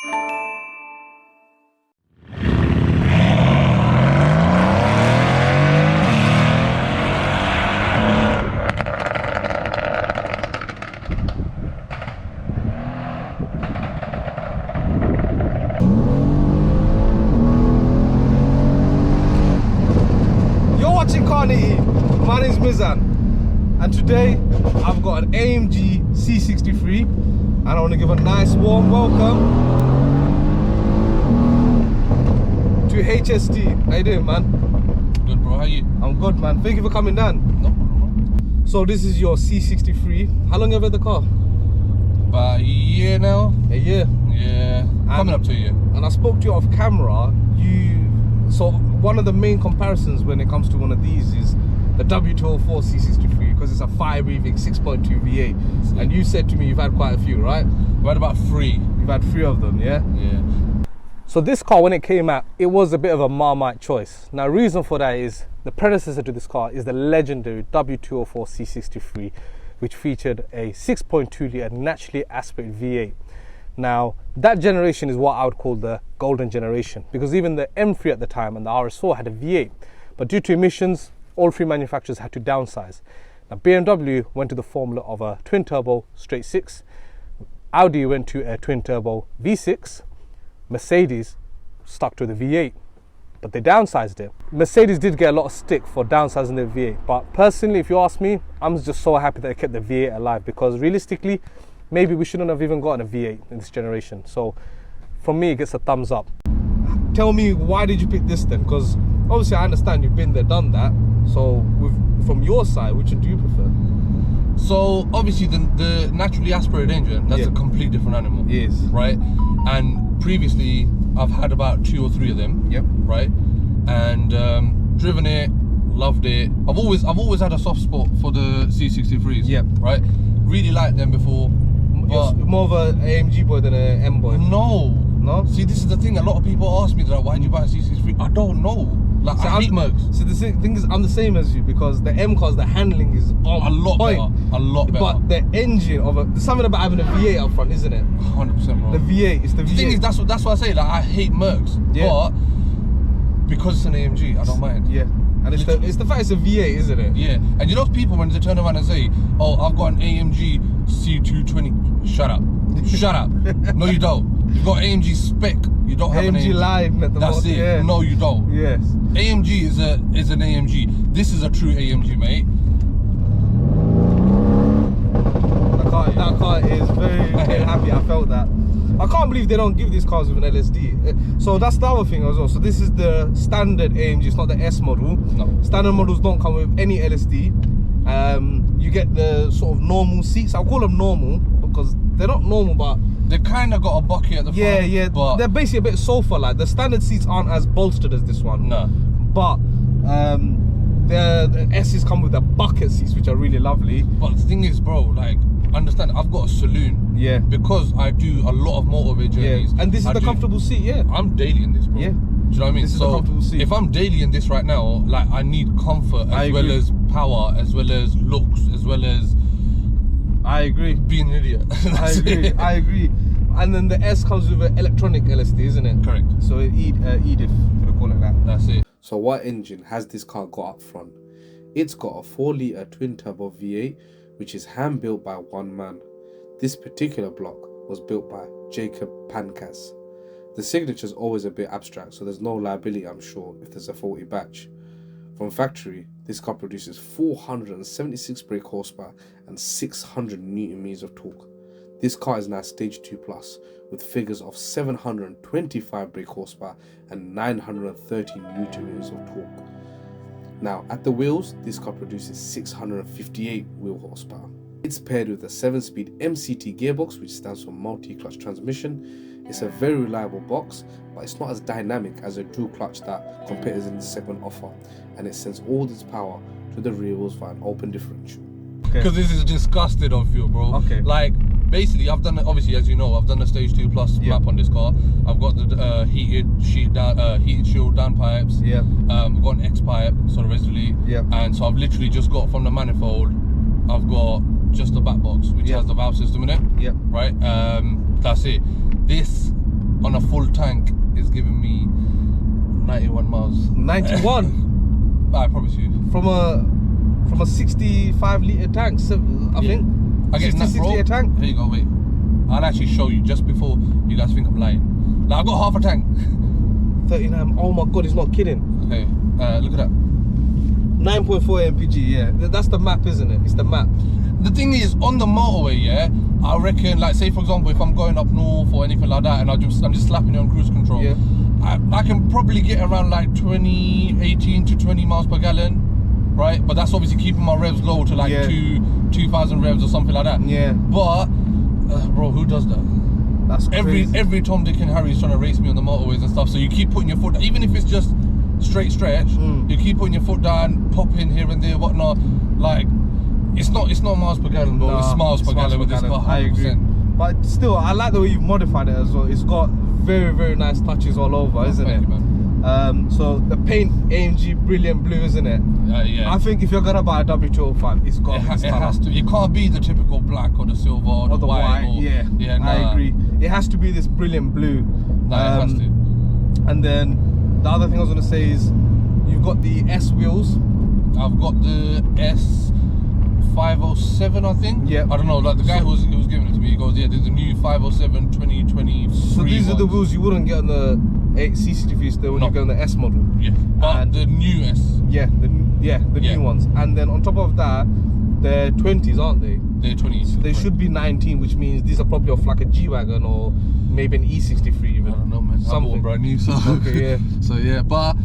Nitty. My name's Mizan, and today I've got an AMG C63 and I want to give a nice warm welcome to HST. How you doing, man? Good, bro. How are you? I'm good, man. Thank you for coming down. No problem, bro. So this is your C63. How long have you had the car? About a year now. A year? Yeah. Coming up to a year. And I spoke to you off camera. So one of the main comparisons when it comes to one of these is the W205 C63 because it's a fire-breathing 6.2 V8. And you said to me you've had quite a few, right? We had about 3. You've had 3 of them, yeah? Yeah. So this car, when it came out, it was a bit of a Marmite choice. Now, reason for that is the predecessor to this car is the legendary W204 C63, which featured a 6.2 litre naturally aspirated V8. Now, that generation is what I would call the golden generation, because even the M3 at the time and the RS4 had a V8, but due to emissions, all 3 manufacturers had to downsize. Now, BMW went to the formula of a twin-turbo straight 6, Audi went to a twin-turbo V6, Mercedes stuck to the V8, but they downsized it. Mercedes did get a lot of stick for downsizing their V8, but personally, if you ask me, I'm just so happy that they kept the V8 alive, because realistically, maybe we shouldn't have even gotten a V8 in this generation. So from me, it gets a thumbs up. Tell me, why did you pick this then? Because obviously I understand you've been there, done that. So from your side, which one do you prefer? So obviously the naturally aspirated engine, that's a complete different animal. Yes. Right? And previously I've had about 2 or 3 of them. Yep. Right? And driven it, loved it. I've always had a soft spot for the C63s. Yep. Right? Really liked them before. You're more of an AMG boy than an M boy. No. See, this is the thing. A lot of people ask me that, why did you buy a C63? I don't know. Like, I hate Mercs. So the thing is, I'm the same as you, because the M cars, the handling is on a lot point. better. A lot better. But the engine there's something about having a V8 up front, isn't it? 100%, bro. The V8, it's the V8. The thing is, that's why I say, like, I hate Mercs. Yeah. But because it's an AMG, I don't mind. Yeah. And it's the fact it's a V8, isn't it? Yeah. And you know people when they turn around and say, oh, I've got an AMG C220. Shut up. Shut up. No, you don't. You've got AMG spec. You don't have an AMG Line at the That's it. Yeah. No, you don't. Yes. AMG is an AMG. This is a true AMG, mate. That car is very, very happy. I felt that. I can't believe they don't give these cars with an LSD. So that's the other thing as well. So this is the standard AMG. It's not the S model. No. Standard models don't come with any LSD. You get the sort of normal seats. I'll call them normal because they're not normal, but they kind of got a bucket at the front. Yeah. But they're basically a bit sofa-like. The standard seats aren't as bolstered as this one. No. But the S's come with the bucket seats, which are really lovely. But the thing is, bro, like, understand, I've got a saloon. Yeah. Because I do a lot of motorway journeys. Yeah. And this is the comfortable seat, yeah. I'm daily in this, bro. Yeah. Do you know what I mean? This is the comfortable seat. If I'm daily in this right now, like, I need comfort as well as power, as well as looks, as well as I agree. Being an idiot. I agree. And then the S comes with an electronic LSD, isn't it? Correct. So EDIF, if you call it that. That's it. So what engine has this car got up front? It's got a 4-litre twin-turbo V8, which is hand-built by one man. This particular block was built by Jacob Pancas. The signature's always a bit abstract, so there's no liability, I'm sure, if there's a faulty batch. From factory, this car produces 476 brake horsepower and 600 Newton meters of torque. This car is now stage 2+, with figures of 725 brake horsepower and 930 Newton meters of torque. Now, at the wheels, this car produces 658 wheel horsepower. It's paired with a 7-speed MCT gearbox, which stands for multi-clutch transmission. It's a very reliable box, but it's not as dynamic as a dual clutch that competitors in the segment offer, and it sends all this power to the rear wheels via an open differential. Because this is disgusting of you, bro. Okay. Like, basically, I've done, obviously, as you know, I've done the stage 2+ map on this car. I've got the heated shield downpipes. Yeah. I've got an X pipe, so the residue. Yeah. And so I've literally just got from the manifold, I've got just the back box, which has the valve system in it. Yeah. Right. That's it. This, a full tank is giving me 91 miles. 91. I promise you. From a 65 litre tank, I think. I get 66 litre tank. Here you go. Wait, I'll actually show you just before you guys think I'm lying. Like, I got half a tank. 39. Oh my god, he's not kidding. Okay, look at that. 9.4 mpg. Yeah, that's the map, isn't it? It's the map. The thing is, on the motorway, yeah, I reckon, like, say for example, if I'm going up north or anything like that, and I'm just slapping it on cruise control, Yeah. I can probably get around like 18 to 20 miles per gallon, right? But that's obviously keeping my revs low to like 2,000 revs or something like that. Yeah. But, bro, who does that? That's crazy. Every Tom, Dick and Harry is trying to race me on the motorways and stuff. So you keep putting your foot down, even if it's just straight stretch. You keep putting your foot down, popping here and there, whatnot. Like, it's not miles per gallon, bro. It's miles per gallon with this car. 100%. I agree. But still, I like the way you've modified it as well. It's got very, very nice touches all over, isn't it? Thank you, man. So the paint, AMG brilliant blue, isn't it? Yeah. I think if you're gonna buy a W205, it's got it has to. It can't be the typical black or the silver or the white. Yeah, nah. I agree. It has to be this brilliant blue. Nah, it has to. And then the other thing I was gonna say is you've got the S wheels. I've got the S507, I think. Yeah. I don't know. Like the guy who was giving it to me, he goes, "Yeah, there's a new 507 2023." So these are the wheels you wouldn't get on the C63 still when you go on the S model. Yeah. But And the new S. Yeah, the new ones. And then on top of that, they're 20s, aren't they? They're 20s. They should be 19, which means these are probably off like a G-Wagon or maybe an E63 even. I don't know, man. Something. I bought brand new, so Okay, yeah. So yeah, but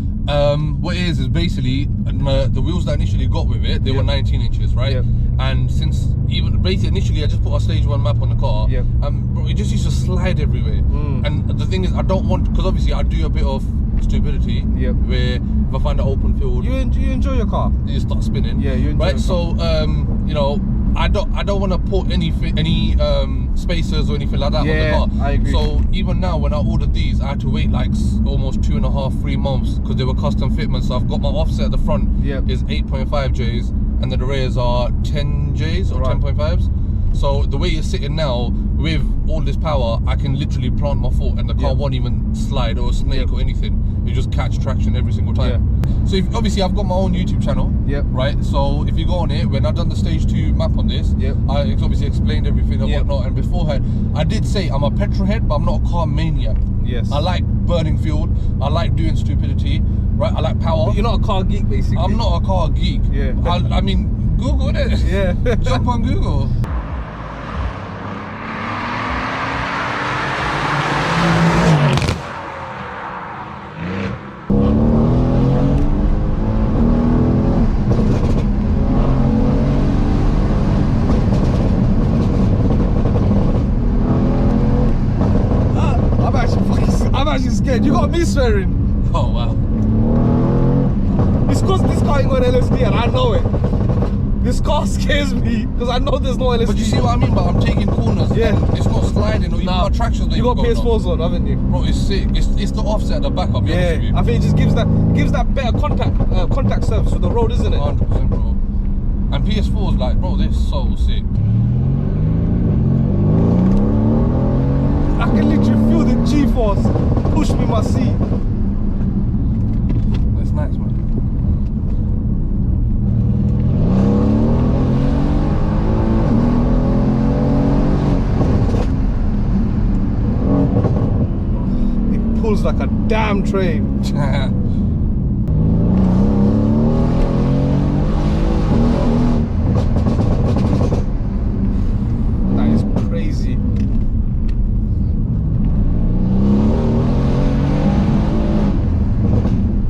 what it is basically the wheels that I initially got with it, they were 19 inches, right? Yep. And since even basically initially I just put a stage 1 map on the car, Yep. bro, it just used to slide everywhere. And the thing is, I don't want, because obviously I do a bit of stupidity, Yep. where if I find an open field, You enjoy your car? you start spinning. Yeah, you enjoy right. your So you know, I don't want to put any spacers or anything like that Yeah, on the car. I agree. So even now, when I ordered these, I had to wait like almost 2.5, 3 months because they were custom fitments. So I've got my offset at the front is 8.5 Js, and then the rears are 10 Js or 10.5s. So the way you're sitting now, with all this power, I can literally plant my foot and the car won't even slide or snake or anything. You just catch traction every single time. So obviously I've got my own YouTube channel, right? So if you go on it, when I've done the stage 2 map on this, I obviously explained everything and whatnot. And beforehand, I did say I'm a petrol head, but I'm not a car maniac. Yes. I like burning fuel. I like doing stupidity, right? I like power. But you're not a car geek, basically. I'm not a car geek. Yeah. I mean, Google it. Yeah. Jump on Google. I'm actually scared. You got me swearing. Oh wow. It's because this car ain't got LSD and I know it. This car scares me because I know there's no LSD. But you see what I mean? But I'm taking corners. Yeah. And it's not sliding or even my traction's not You got even PS4s on, haven't you? Bro, it's sick. It's the offset at the back. I'll be honest with you. I think it just gives that better contact service with the road, isn't it? 100%, bro. And PS4's like, bro, they're so sick. I can literally feel the G-force push me in my seat. That's nice, man. It pulls like a damn train. That is crazy.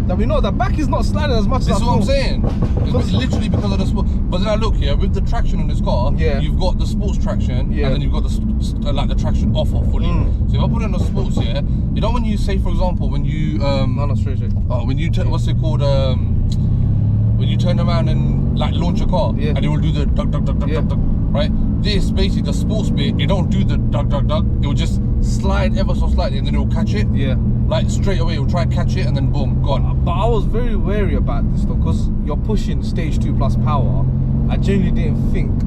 Now we know the back is not sliding as much as I This is what I'm thought. saying. It's literally because of the sport. But then I look here with the traction on this car. You've got the sports traction, and then you've got the like the traction off fully. So if I put it on the sports here, you know when you say, for example, when you no, straight. when you what's it called when you turn around and like launch a car, and it will do the duck, right? This basically the sports bit, it don't do the duck. It will just slide ever so slightly, and then it will catch it. Like straight away, it will try and catch it, and then boom, gone. But I was very wary about this though, because you're pushing stage 2 plus power. I genuinely didn't think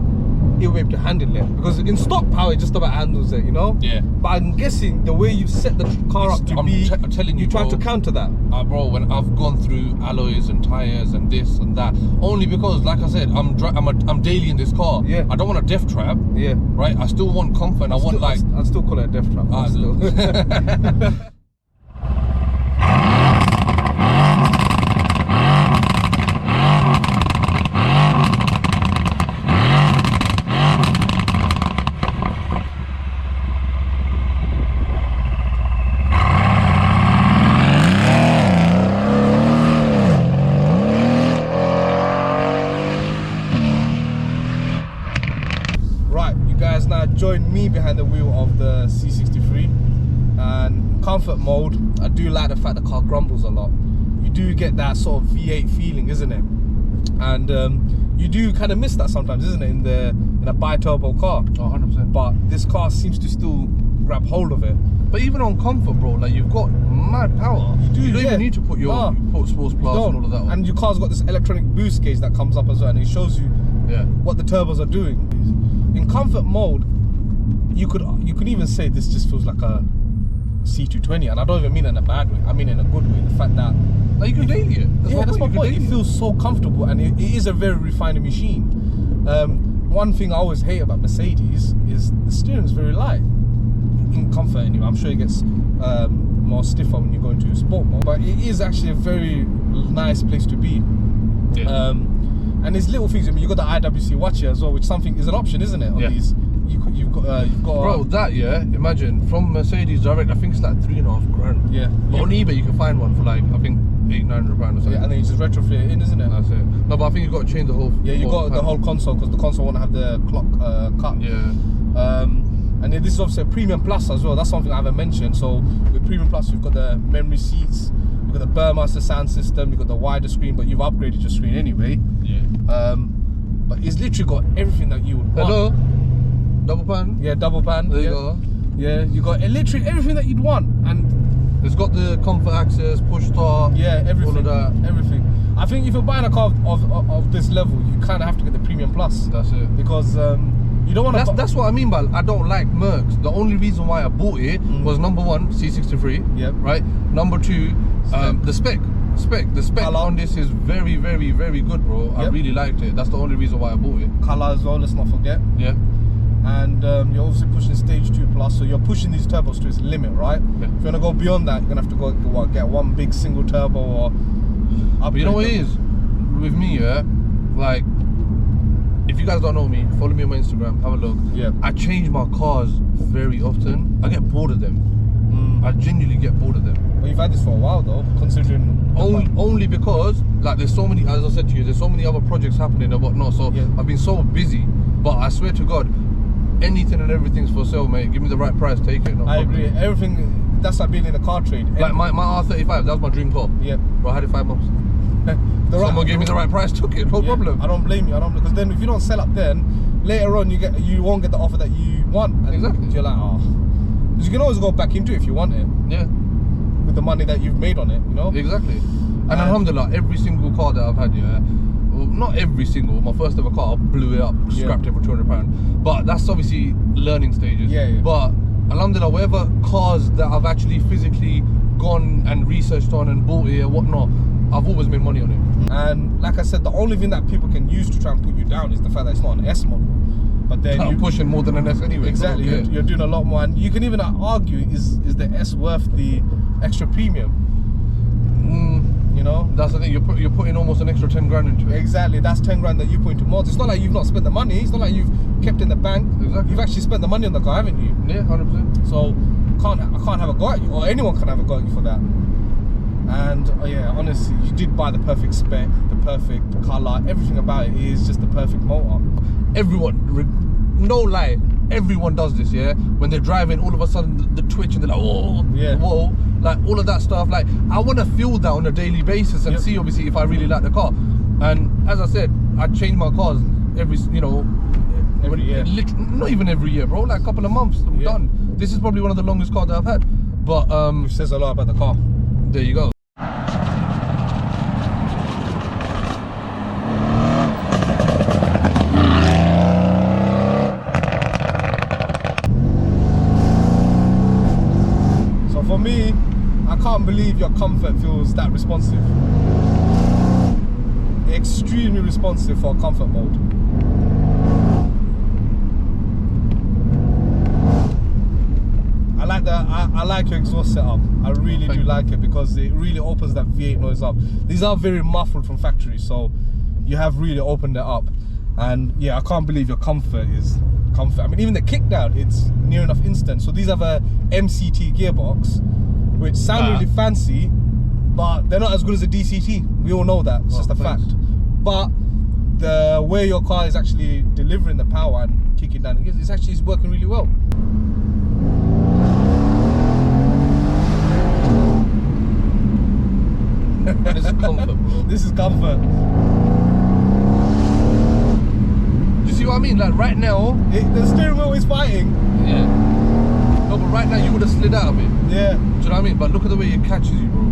it will be able to handle it. Because in stock power, it just about handles it, you know? Yeah. But I'm guessing the way you set the car up to I'm telling you, trying to counter that. Bro, when I've gone through alloys and tires and this and that, only because, like I said, I'm daily in this car. Yeah. I don't want a death trap. Yeah. Right. I still want comfort. And I'd still call it a death trap. Still. Now join me behind the wheel of the C63, and comfort mode, I do like the fact the car grumbles a lot. You do get that sort of V8 feeling, isn't it? And you do kind of miss that sometimes, isn't it, in a bi-turbo car? 100%. But this car seems to still grab hold of it. But even on comfort, bro, like you've got mad power. You don't even need to put your sports plus and all of that on. And your car's got this electronic boost gauge that comes up as well, and it shows you what the turbos are doing. In comfort mode, you could even say this just feels like a C220, and I don't even mean it in a bad way. I mean in a good way. The fact that like you can daily it. That's my point. It feels so comfortable, and it is a very refined machine. One thing I always hate about Mercedes is the steering is very light. In comfort, anyway. I'm sure it gets more stiffer when you go into sport mode, but it is actually a very nice place to be. Yeah. And there's little things. I mean, you got the IWC watch here as well, which something is an option, isn't it? On these, you've got. Bro, that imagine from Mercedes direct, I think it's like $3.5 grand. Yeah. But on eBay you can find one for like I think £800-900 or something. Yeah, and then you just retrofit it in, isn't it? That's it. No, but I think you've got to change the whole. Yeah, you got the whole console, because the console won't have the clock cut. Yeah. And then this is obviously a Premium Plus as well. That's something I haven't mentioned. So with Premium Plus, you've got the memory seats, you've got the Burmaster sound system, you've got the wider screen, but you've upgraded your screen anyway. Yeah. But it's literally got everything that you would want. Hello? Double pan? Yeah, double pan. There you go. Yeah, you got literally everything that you'd want. And it's got the comfort access, push start. Yeah, everything. All of that. Everything. I think if you're buying a car of this level, you kind of have to get the Premium Plus. That's it. Because you don't want to. That's what I mean by I don't like Mercs. The only reason why I bought it was number one, C63. Yep. Right. Number two, the spec. The spec Color on this is very, very, very good, bro. Yep. I really liked it. That's the only reason why I bought it. Color as well, let's not forget. Yeah. And you're obviously pushing stage 2 plus, so you're pushing these turbos to its limit, right? Yeah. If you want to go beyond that, you're gonna have to go get one big single turbo or. But you know what it is with me, like. If you guys don't know me, follow me on my Instagram, have a look. Yeah. I change my cars very often. I get bored of them. I genuinely get bored of them. Well, you've had this for a while though, considering... Only because, like, there's so many, as I said to you, there's so many other projects happening and whatnot, so I've been so busy. But I swear to God, anything and everything's for sale, mate. Give me the right price, take it. No I problem. Agree. Everything, that's like being in the car trade. Like my R35, that was my dream car. Yeah. Bro, I had it 5 months. Someone gave me the right price, took it, no problem. I don't blame you. Because then if you don't sell up, then later on you won't get the offer that you want. And exactly. You're like, oh, because you can always go back into it if you want it. Yeah. With the money that you've made on it, you know. Exactly. And alhamdulillah, every single car that I've had, well, not every single. My first ever car, I blew it up, scrapped it for £200. But that's obviously learning stages. Yeah. But alhamdulillah, whatever cars that I've actually physically gone and researched on and bought it and whatnot, I've always made money on it. And like I said, the only thing that people can use to try and put you down is the fact that it's not an S model. But then you're pushing more than an S anyway. Exactly, you're doing a lot more, and you can even argue, is the S worth the extra premium? You know, that's the thing. You're putting almost an extra 10 grand into it. Exactly, that's 10 grand that you put into mods. It's not like you've not spent the money. It's not like you've kept in the bank. Exactly. You've actually spent the money on the car, haven't you? Yeah, 100%. So I can't have a go at you, or anyone can have a go at you for that. And yeah, honestly, you did buy the perfect spec, the perfect color, everything about it is just the perfect motor. Everyone, no lie, everyone does this, yeah? When they're driving, all of a sudden the twitch and they're like, oh, yeah, whoa, like all of that stuff. Like, I want to feel that on a daily basis and see, obviously, if I really like the car. And as I said, I change my cars every year. Not even every year, bro, like a couple of months, done. This is probably one of the longest cars that I've had. But which says a lot about the car. There you go. me, I can't believe your comfort feels that responsive. Extremely responsive for comfort mode. I like your exhaust setup. I really do like it because it really opens that V8 noise up. These are very muffled from factory, so you have really opened it up. And yeah, I can't believe your comfort is comfort. I mean, even the kickdown, it's near enough instant. So these have a MCT gearbox, which sound really fancy, but they're not as good as a DCT. We all know that. It's just a fact. But the way your car is actually delivering the power and kicking down the gears, it's actually working really well. This is comfort, bro. This is comfort. Do you see what I mean? Like right now, the steering wheel is fighting. Yeah. No, but right now you would have slid out of it. Yeah. Do you know what I mean? But look at the way it catches you, bro.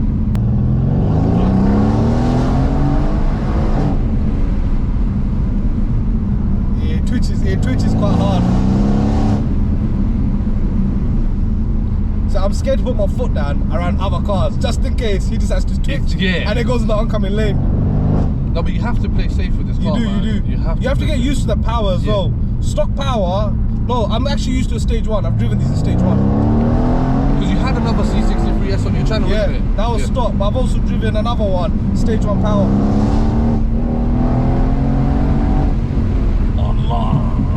It twitches quite hard. So I'm scared to put my foot down around other cars, just in case he decides to twitch and it goes in the oncoming lane. No, but you have to play safe with this car, You do. You have to get used to the power as well. Stock power, no, I'm actually used to a stage 1. I've driven these in stage 1. Because you had another C63S on your channel, isn't it? That was stock, but I've also driven another one, stage 1 power.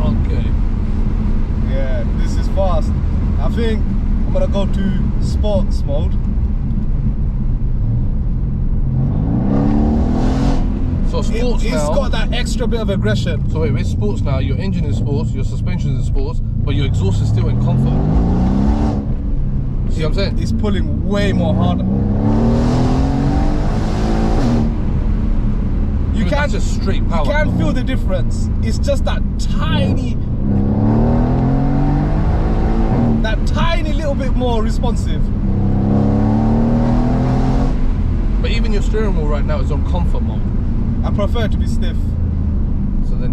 Okay. Yeah, this is fast. I think I'm gonna go to sports mode. So sports now. It's got that extra bit of aggression. So wait, with sports now, your engine is sports, your suspension is in sports, but your exhaust is still in comfort. See what I'm saying? It's pulling way more harder. You can't just straight power. You can feel the difference. It's just that tiny little bit more responsive. But even your steering wheel right now is on comfort mode. I prefer it to be stiff. So then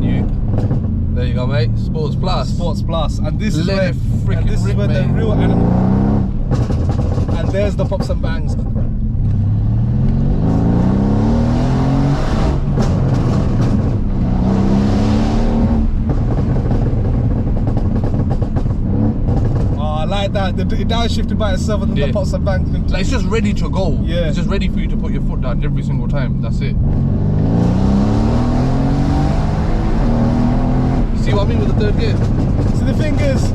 there you go, mate. Sports Plus. Sports Plus, and this is where the real animal. And there's the pops and bangs. That the downshifted by itself and then the pots and bangs. Like it's just ready to go. Yeah. It's just ready for you to put your foot down every single time. That's it. You see what I mean with the third gear? So the thing is,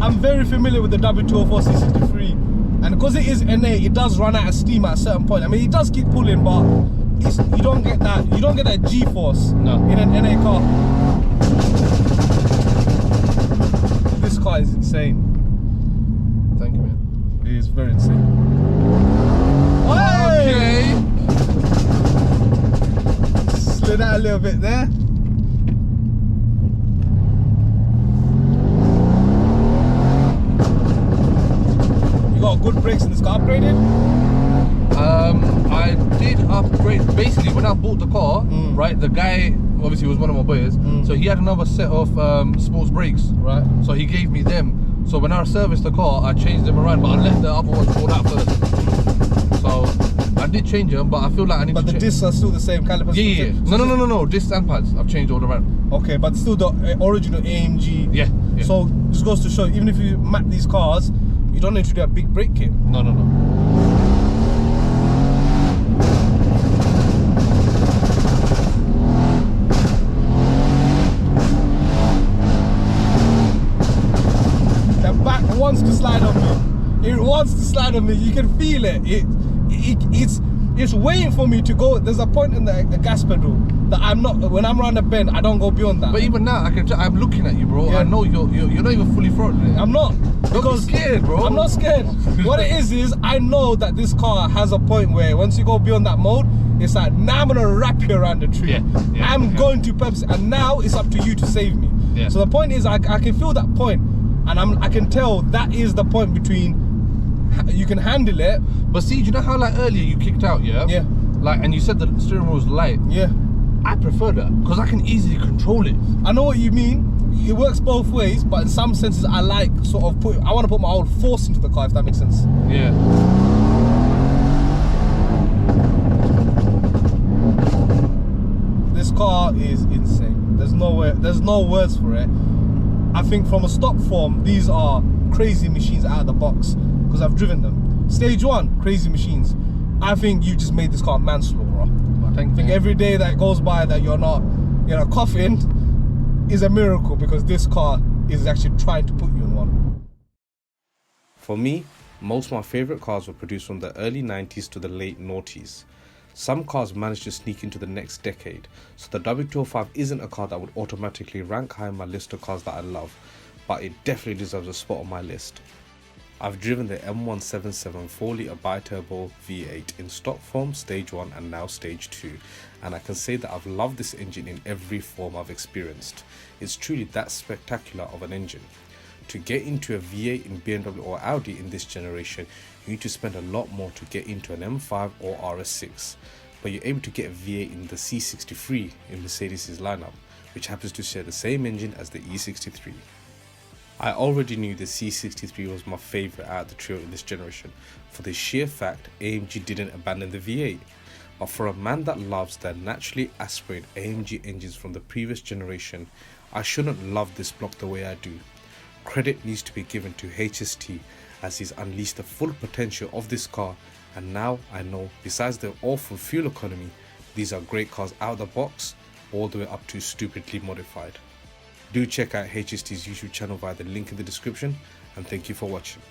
I'm very familiar with the W204 C63, and because it is NA, it does run out of steam at a certain point. I mean, it does keep pulling, but you don't get that G-force in an NA car. This car is insane. Thank you, man. It is very insane. Okay. Slid out a little bit there. You got good brakes in this car, upgraded? I did upgrade. Basically, when I bought the car, right, the guy obviously was one of my boys, so he had another set of sports brakes. Right. So he gave me them. So when I serviced the car, I changed them around, but I let the other ones fall out first. So I did change them, but I feel like I need to change. But the discs are still the same, calipers? Yeah. No. Discs and pads, I've changed all around. Okay, but still the original AMG. Yeah. So this goes to show, even if you map these cars, you don't need to do a big brake kit. No. Wants to slide on me. It wants to slide on me. You can feel it. It's waiting for me to go. There's a point in the gas pedal that I'm not. When I'm around the bend, I don't go beyond that. But even now, I'm looking at you, bro. Yeah. I know you're not even fully throttling it. I'm not. Because you're scared, bro. I'm not scared. What it is I know that this car has a point where once you go beyond that mode, it's like, now I'm gonna wrap you around the tree. I'm going to purpose, and now it's up to you to save me. Yeah. So the point is, I can feel that point. And I can tell that is the point between you can handle it. But see, do you know how like earlier you kicked out, yeah? Yeah. Like, and you said the steering wheel was light. Yeah. I prefer that because I can easily control it. I know what you mean. it works both ways, but in some senses I like sort of I want to put my own force into the car, if that makes sense. Yeah. This car is insane. There's no words for it. I think from a stock form, these are crazy machines out of the box because I've driven them. Stage 1, crazy machines. I think you just made this car manslaughter. I think every day that goes by that you're not, coughing is a miracle, because this car is actually trying to put you in one. For me, most of my favourite cars were produced from the early 90s to the late noughties. Some cars managed to sneak into the next decade, so the W205 isn't a car that would automatically rank high on my list of cars that I love, but it definitely deserves a spot on my list. I've driven the M177 4-litre bi-turbo V8 in stock form, stage 1 and now stage 2, and I can say that I've loved this engine in every form I've experienced. It's truly that spectacular of an engine. To get into a V8 in BMW or Audi in this generation, you need to spend a lot more to get into an M5 or RS6, but you're able to get a V8 in the C63 in Mercedes' lineup, which happens to share the same engine as the E63. I already knew the C63 was my favourite out of the trio in this generation, for the sheer fact AMG didn't abandon the V8. But for a man that loves the naturally aspirated AMG engines from the previous generation, I shouldn't love this block the way I do. Credit needs to be given to HST, as he's unleashed the full potential of this car, and now I know, besides the awful fuel economy, these are great cars out of the box, all the way up to stupidly modified. Do check out HST's YouTube channel via the link in the description, and thank you for watching.